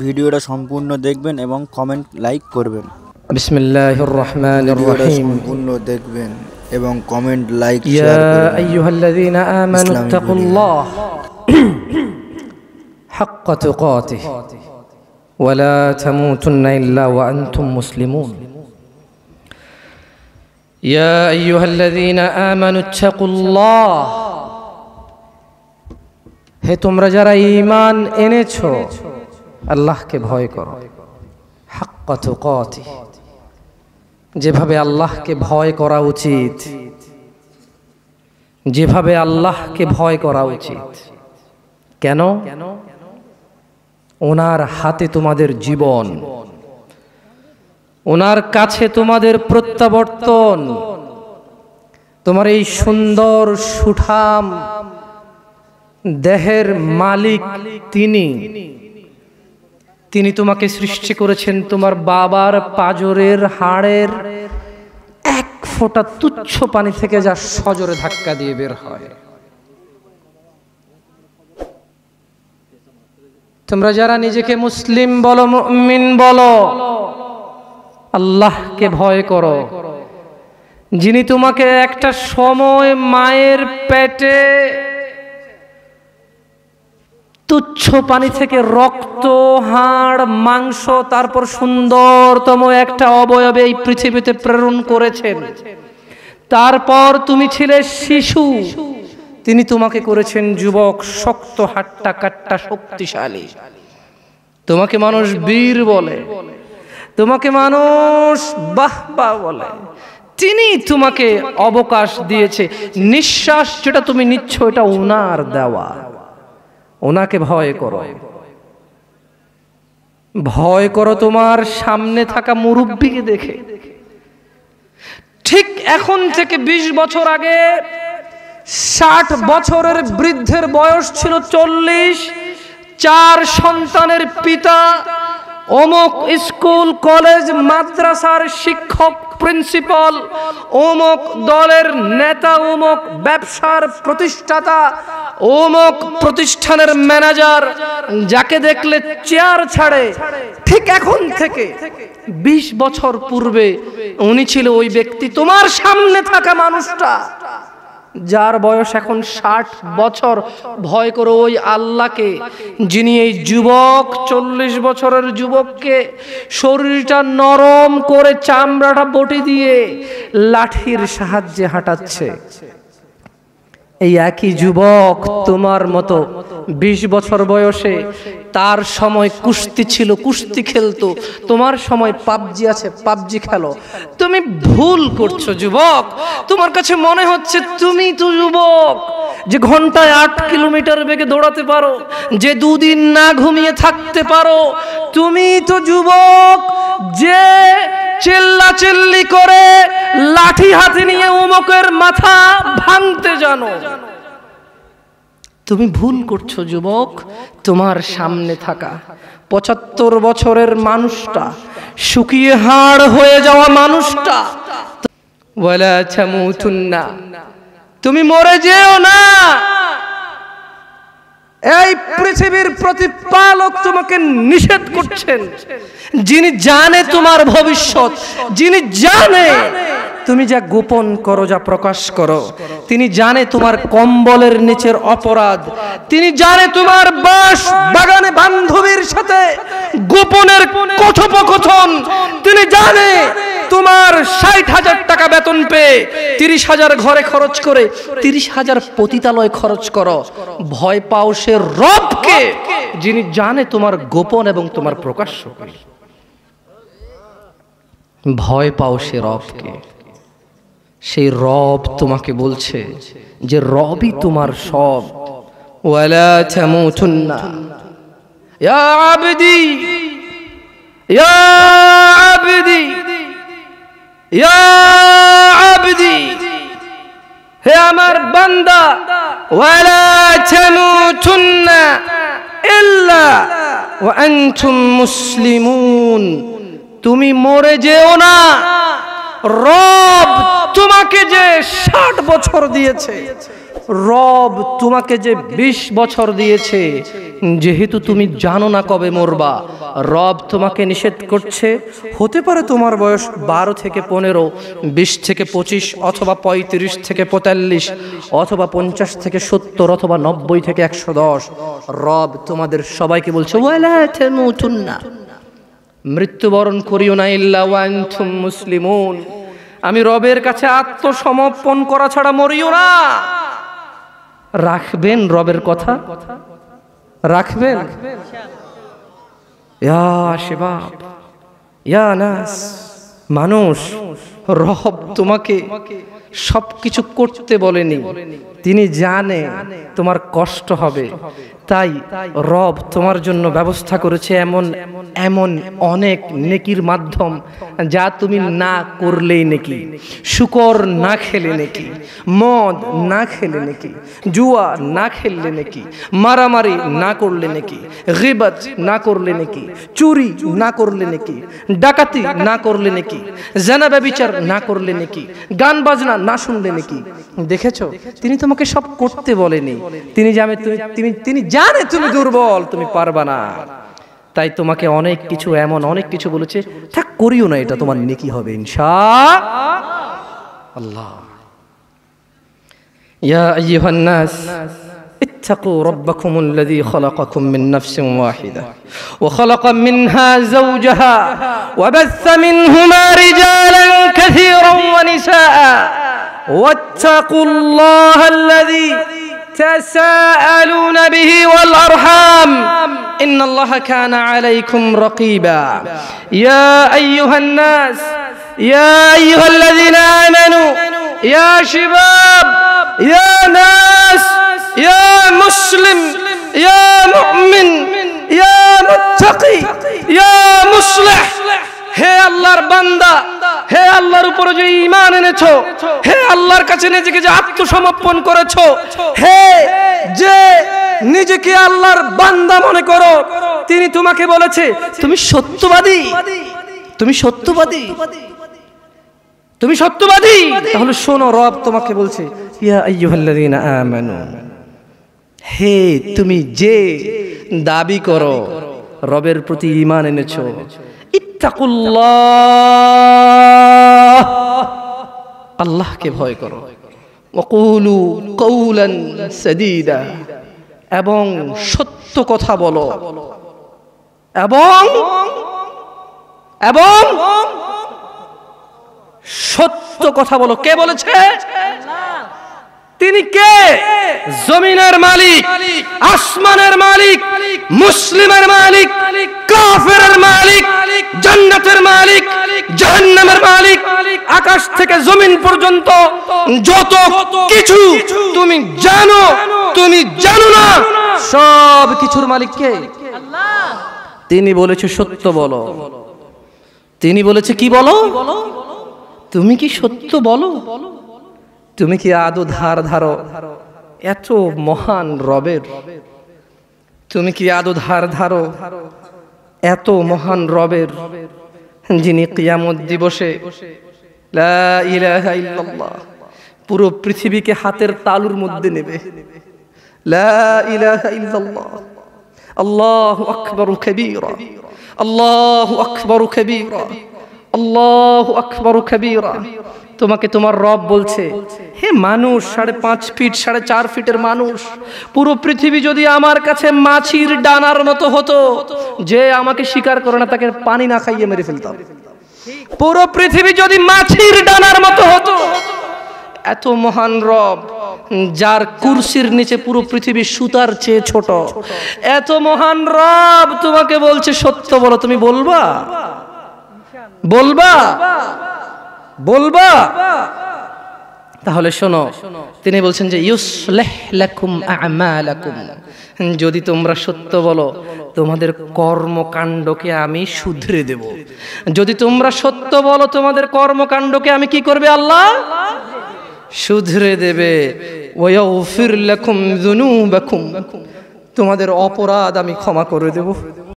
ভিডিওটা সম্পূর্ণ দেখবেন এবং কমেন্ট লাইক করবেন। বিসমিল্লাহির রহমানির রহিম। সম্পূর্ণ দেখবেন এবং কমেন্ট লাইক শেয়ার করবেন। ইয়া আইয়ুহাল্লাযীনা আমানু তাকুল্লাহ হাক্কা তুকাতিহ ওয়া লা তামুতুন্না ইল্লা ওয়া আনতুম মুসলিমুন। ইয়া আইয়ুহাল্লাযীনা আমানু তাকুল্লাহ, হে তোমরা যারা ঈমান এনেছো আল্লাহকে ভয় করো। হাক্কা তুকাতিহ, যেভাবে আল্লাহকে ভয় করা উচিত, যেভাবে আল্লাহকে ভয় করা উচিত। কেন? ওনার হাতে তোমাদের জীবন, ওনার কাছে তোমাদের প্রত্যাবর্তন। তোমার এই সুন্দর সুঠাম দেহের মালিক তিনি তোমাকে সৃষ্টি করেছেন তোমার বাবার পাঁজরের হাড়ের এক ফোঁটা তুচ্ছ পানি থেকে, যা সজোরে ধাক্কা দিয়ে বের হয়। তোমরা যারা নিজেকে মুসলিম বলো, মুমিন বলো, আল্লাহকে ভয় করো, যিনি তোমাকে একটা সময় মায়ের পেটে তুচ্ছ পানি থেকে রক্ত, হাড়, মাংস, তারপর সুন্দরতম একটা অবয়বে এই পৃথিবীতে প্রেরণ করেছেন। তারপর তুমি ছিলে শিশু, তিনি তোমাকে করেছেন যুবক, শক্ত হাট্টা কাট্টা শক্তিশালী। তোমাকে মানুষ বীর বলে, তোমাকে মানুষ বাহবা বলে। তিনি তোমাকে অবকাশ দিয়েছে। নিঃশ্বাস যেটা তুমি নিচ্ছ এটা ওনার দেওয়া। ওনাকে ভয় করো। ভয় করো তোমার সামনে থাকা মুরব্বিকে দেখে। ঠিক এখন থেকে 20 বছর আগে 60 বছরের বৃদ্ধের বয়স ছিল 40, 4 সন্তানের পিতা, অমুক স্কুল কলেজ মাদ্রাসার শিক্ষক, প্রিন্সিপাল, অমুক দলের নেতা, অমুক ব্যবসার প্রতিষ্ঠাতা, অমুক প্রতিষ্ঠানের ম্যানেজার, যাকে দেখলে চেয়ার ছাড়ে। ঠিক এখন থেকে 20 বছর পূর্বে উনি ছিল ওই ব্যক্তি। তোমার সামনে থাকা মানুষটা যার বয়স এখন 60 বছর, ভয় করো ওই আল্লাহকে, যিনি এই যুবক 40 বছরের যুবককে শরীরটা নরম করে চামড়াটা বটি দিয়ে লাঠির সাহায্যে হাঁটাচ্ছে। এই একই যুবক তোমার মতো 20 বছর বয়সে, তার সময় কুস্তি ছিল, কুস্তি খেলতো। তোমার সময় পাবজি আছে, পাবজি খেলো। তুমি ভুল করছো যুবক। তোমার কাছে মনে হচ্ছে তুমি তো যুবক যে ঘন্টায় 8 কিলোমিটার বেগে দৌড়াতে পারো, যে 2 দিন না ঘুমিয়ে থাকতে পারো। তুমি তো যুবক যে চিল্লাচিল্লি করে লাঠি হাতে নিয়ে অমুকের মাথা ভাঙতে জানো। তুমি ভুল করছো যুবক। তোমার সামনে থাকা 75 বছরের মানুষটা, শুকিয়ে হাড় হয়ে যাওয়া মানুষটা, ওয়ালা তামুতুন্না, তুমি মরে যেও না। এই পৃথিবীর প্রতিপালক তোমাকে নিষেধ করছেন, যিনি জানে তোমার ভবিষ্যৎ, যিনি জানে তুমি যা গোপন করো, যা প্রকাশ করো। তিনি জানে তোমার কম্বলের নিচের অপরাধ। তিনি জানে তোমার বাস বাগানে বান্ধবীর সাথে গোপনের কথোপকথন। তিনি জানে তোমার 60,000 টাকা বেতন পেয়ে 30,000 ঘরে খরচ করে 30,000 পতিতালয় খরচ করো। ভয় পাও সে রবকে, যিনি জানে তোমার গোপন এবং তোমার প্রকাশ্য। ভয় পাও সে রবকে। সেই রব তোমাকে বলছে যে রবই তোমার সব। ওয়ালা তামুতুন্না ইয়া আবদি, ইয়া আবদি, ইয়া আবদি, হে আমার বান্দা, ওয়ালা তামুতুন্না ইল্লা ওয়া আনতুম মুসলিমুন, তুমি মরে যেও না। রব তোমাকে যে 60 বছর দিয়েছে, রব তোমাকে যে 20 বছর দিয়েছে, যেহেতু তুমি জানো না কবে মরবা, রব তোমাকে নিষেধ করছে। হতে পারে তোমার বয়স 12 থেকে 15, 20 থেকে 25, অথবা 35 থেকে 45, অথবা 50 থেকে 70, অথবা 90 থেকে 110। রব তোমাদের সবাইকে বলছে ওয়ালা তামুতুন্না, মৃত্যুবরণ করিও না ইল্লা ওয়া আনতুম মুসলিমুন। আমি রবের কাছে আত্মসমর্পণ করা ছাড়া মরিও না। রাখবেন রবের কথা? রাখবেন? ইয়া শিবাব, ইয়া নাস, মানুষ, রব তোমাকে সবকিছু করতে বলেনি, তিনি জানে তোমার কষ্ট হবে, তাই রব তোমার জন্য ব্যবস্থা করেছে এমন এমন অনেক নেকির মাধ্যম যা তুমি না করলেই নেকি। শুকর না খেলে নেকি, মদ না খেলে নেকি, জুয়া না খেললে নেকি, মারামারি না করলে নেকি, গীবত না করলে নেকি, চুরি না করলে নেকি, ডাকাতি না করলে নেকি, জিনা ব্যভিচার না করলে নেকি, গান বাজনা না শুনলে নেকি। দেখেছো, তিনি তোমাকে সব করতে বলেনি, তিনি জানে তুমি দুর্বল, তুমি পারবা না, তাই তোমাকে অনেক কিছু অনেক কিছু বলেছে, থাক করিও না, এটা তোমার নেকি হবে ইনশাআল্লাহ। ইয়া আইয়ুহান নাস ইত্তাকু রাব্বাকুমুল্লাযী খালাকাকুম মিন নাফসিন ওয়াহিদা ওয়া খালাকা মিনহা যাওজাহা ওয়া বাসসা মিনহুমা রিজালান কাসীরান ওয়া নিসাআ ওয়াত্তাকুল্লাহাল্লাযী تساءلون به والأرحام إن الله كان عليكم رقيبا يا أيها الناس يا أيها الذين آمنوا يا شباب يا ناس يا مسلم يا مؤمن يا متقي يا مصلح হে আল্লাহর বান্দা, হে আল্লাহর উপরে যে ঈমান এনেছো, হে আল্লাহর কাছে নিজেকে যে আত্মসমর্পণ করেছো, হে যে নিজেকে আল্লাহর বান্দা মনে করো, তিনি তোমাকে বলেছে তুমি সত্যবাদী, তুমি সত্যবাদী, তুমি সত্যবাদী। তাহলে শোনো, রব তোমাকে বলছে ইয়া আইয়ুহাল্লাযীনা আমানু, হে তুমি যে দাবি করো রবের প্রতি ঈমান এনেছো, ইত্তাকুল্লাহ, আল্লাহকে ভয় করো, ওয়াকুলু কওলান সাদীদা, এবং সত্য কথা বলো, এবং সত্য কথা বলো। কে বলেছে? তিনি কে? জমিনের মালিক, আসমানের মালিক, মুসলিমের মালিক, কাফেরের মালিক, জান্নাতের মালিক, জাহান্নামের মালিক, আকাশ থেকে জমিন পর্যন্ত যত কিছু তুমি জানো, তুমি জানো না, সব কিছুর মালিক কে? আল্লাহ। তিনি বলেছে সত্য বলো। তিনি বলেছে কি বলো? তুমি কি সত্য বলো? তুমি কি আদৌ ধার ধারো এত মহান রবের? তুমি কি আদৌ ধার ধারো এত মহান রবের, যিনি কিয়ামত দিবসে লা ইলাহা ইল্লাল্লাহ পুরো পৃথিবীকে হাতের তালুর মধ্যে নেবে। লা ইলাহা ইল্লাল্লাহ, আল্লাহু আকবার কাবীরা, আল্লাহু আকবার কাবীরা, আল্লাহু আকবার কাবীরা। তোমাকে তোমার রব বলছে, হে মানুষ, 5.5 ফিট 4.5 ফিটের মানুষ, পুরো পৃথিবী যদি আমার কাছে মাছির ডানার মতো হতো, যে আমাকে স্বীকার করে না তাকে পানি না খাইয়ে মেরে ফেলতাম। পুরো পৃথিবী যদি মাছির ডানার মতো হতো, এত মহান রব, যার কুরসির নিচে পুরো পৃথিবী সুতার চেয়ে ছোট, এত মহান রব তোমাকে বলছে সত্য বলো। তুমি বলবা? বলবা? বলবা? তাহলে শোনো, তিনি বলছেন যে ইউসলিহ লাকুম আ'মালাকুম, যদি তোমরা সত্য বলো তোমাদের কর্মকাণ্ডকে আমি শুধরে দেব। যদি তোমরা সত্য বলো তোমাদের কর্মকাণ্ডকে আমি কি করবে? আল্লাহ শুধরে দেবে। ওয়া ইয়াগফির লাকুম যুনুবাকুম, তোমাদের অপরাধ আমি ক্ষমা করে দেব।